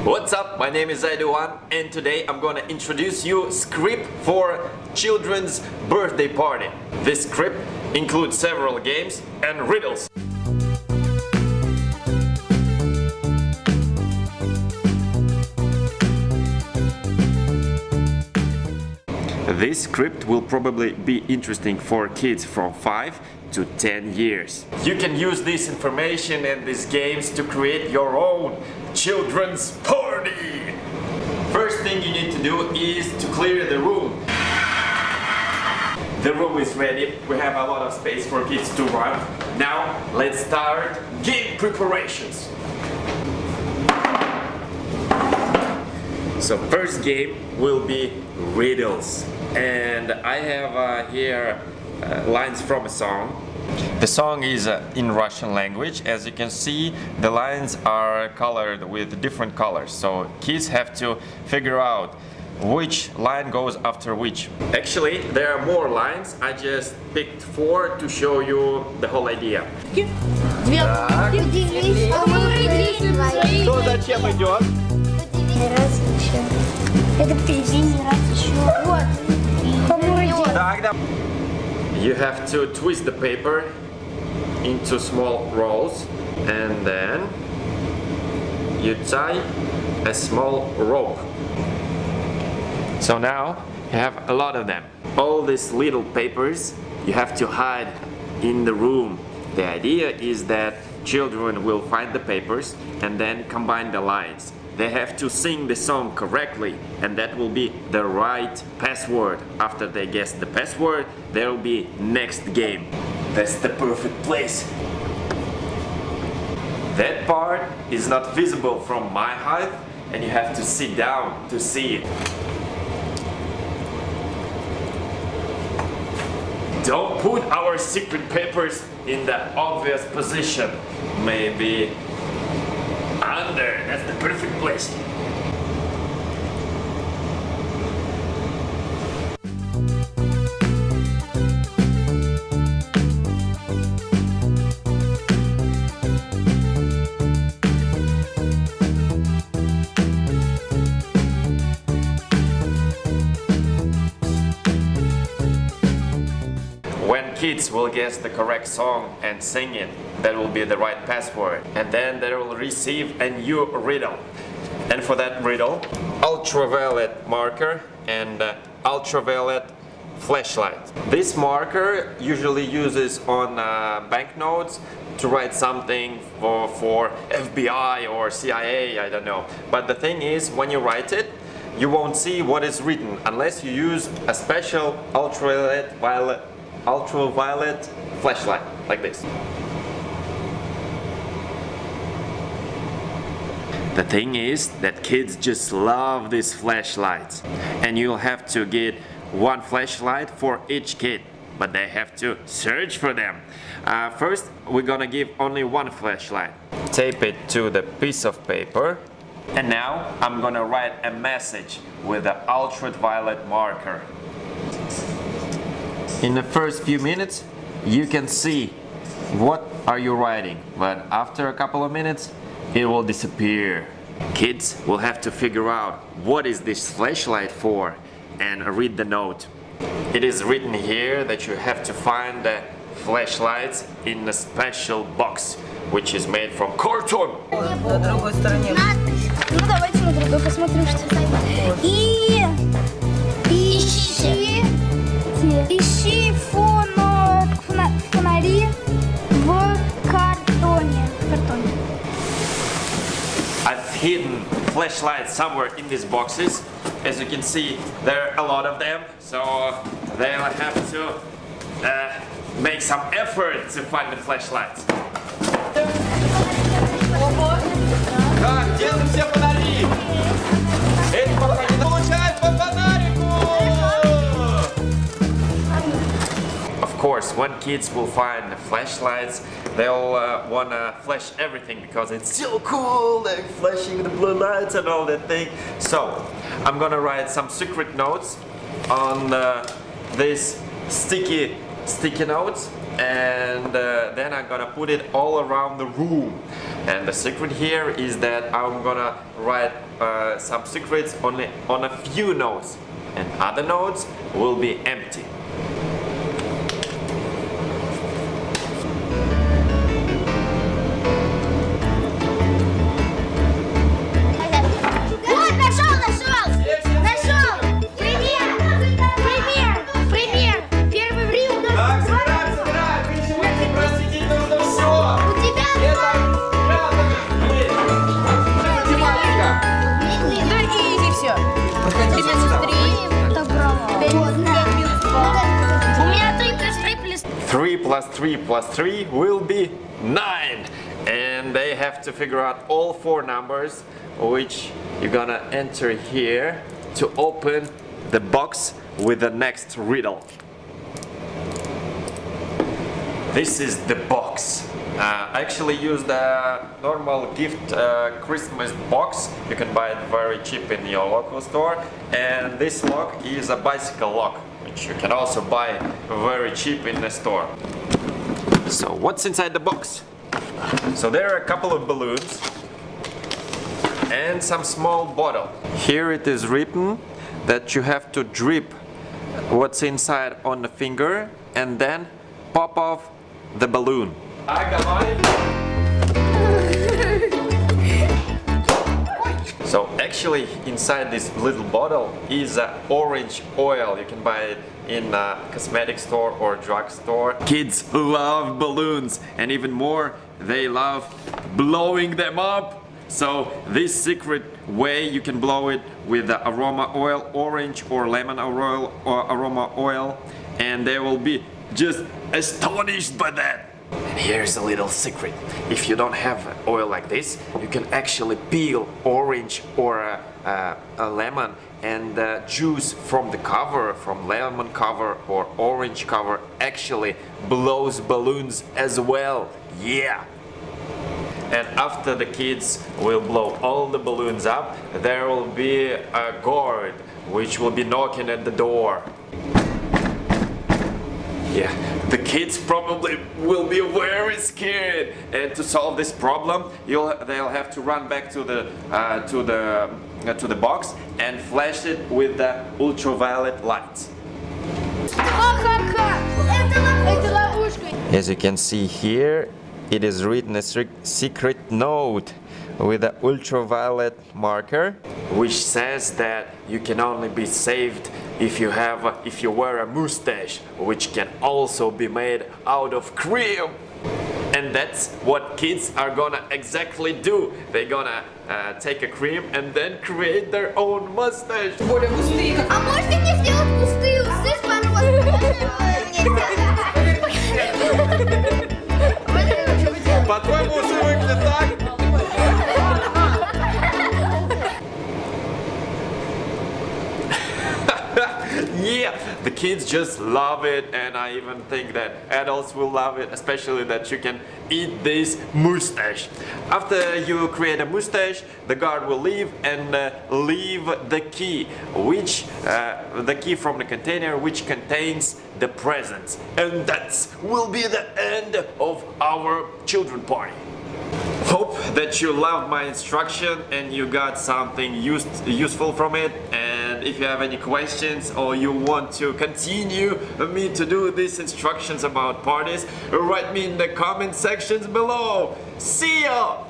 What's up? My name is Zaiduan and today I'm gonna introduce you script for children's birthday party. This script includes several games and riddles. This script will probably be interesting for kids from 5 to 10 years. You can use this information and these games to create your own children's party. First thing you need to do is to clear the room. The room is ready. We have a lot of space for kids to run. Now let's start game preparations. So first game will be riddles. And I have here lines from a song. The song is in Russian language. As you can see, the lines are colored with different colors. So kids have to figure out which line goes after which. Actually, there are more lines. I just picked 4 to show you the whole idea. Кто зачем идет? Раз еще. Это впереди, раз еще. Вот. You have to twist the paper into small rolls and then you tie a small rope. So now you have a lot of them. All these little papers you have to hide in the room. The idea is that children will find the papers and then combine the lines. They have to sing the song correctly and that will be the right password. After they guess the password, there will be next game. That's the perfect place. That part is not visible from my height and you have to sit down to see it. Don't put our secret papers in the obvious position. Maybe under, that's the perfect place. When kids will guess the correct song and sing it, that will be the right password. And then they will receive a new riddle. And for that riddle, ultraviolet marker and ultraviolet flashlight. This marker usually uses on banknotes to write something for FBI or CIA, I don't know. But the thing is, when you write it, you won't see what is written unless you use a special ultraviolet flashlight, like this. The thing is that kids just love these flashlights and you'll have to get one flashlight for each kid, but they have to search for them. First, we're gonna give only one flashlight. Tape it to the piece of paper. And now I'm gonna write a message with the ultraviolet marker. In the first few minutes, you can see what are you writing, but after a couple of minutes, it will disappear. Kids will have to figure out what is this flashlight for and read the note. It is written here that you have to find the flashlights in a special box, which is made from carton. На другой стороне. Надпись. Ну давайте на другой посмотрим, что там. Ищи фонари в картоне. I've hidden flashlights somewhere in these boxes. As you can see, there are a lot of them, so they'll have to make some effort to find the flashlights. Так, где же все фонари? Эти фонари получают по фонарику! Of course, when kids will find the flashlights, they'll wanna flash everything because it's so cool, they're flashing the blue lights and all that thing. So, I'm gonna write some secret notes on these sticky notes and then I'm gonna put it all around the room. And the secret here is that I'm gonna write some secrets only on a few notes, and other notes will be empty. Вот, нашел! Пример! Первый в Рио. Так, собираем! Вы простите, нужно все! У тебя Математика! Да изи все. 3 минус 3. Добро. 5 минус 2. У меня 3 плюс 3 плюс 3 plus 3 plus 3 will be 9. And they have to figure out all 4 numbers, which you're gonna enter here to open the box with the next riddle. This is the box. I actually use the normal gift Christmas box. You can buy it very cheap in your local store. And this lock is a bicycle lock, which you can also buy very cheap in the store. So what's inside the box? So there are a couple of balloons and some small bottle. Here it is written that you have to drip what's inside on the finger and then pop off the balloon. So actually inside this little bottle is orange oil. You can buy it in a cosmetic store or drugstore. Kids love balloons, and even more, they love blowing them up. So this secret way you can blow it with the aroma oil, orange or lemon oil or aroma oil, and they will be just astonished by that. And here's a little secret. If you don't have oil like this, you can actually peel orange or a lemon, and the juice from the cover, from lemon cover or orange cover, actually blows balloons as well. Yeah! And after the kids will blow all the balloons up, there will be a guard which will be knocking at the door. Yeah, the kids probably will be very scared, and to solve this problem, they'll have to run back to the box and flash it with the ultraviolet lights. Это ловушка. As you can see here, it is written a secret note with an ultraviolet marker, which says that you can only be saved if you wear a mustache, which can also be made out of cream. And that's what kids are gonna exactly do. They're gonna take a cream and then create their own mustache. Более густые. А можете мне сделать пустые усы с По-твоему, усы выглядят так? Yeah, the kids just love it, and I even think that adults will love it, especially that you can eat this mustache. After you create a mustache, the guard will leave and leave the key, the key from the container which contains the presents, and that will be the end of our children party. Hope that you loved my instruction and you got something useful from it. And if you have any questions or you want to continue me to do these instructions about parties, write me in the comment sections below. See ya!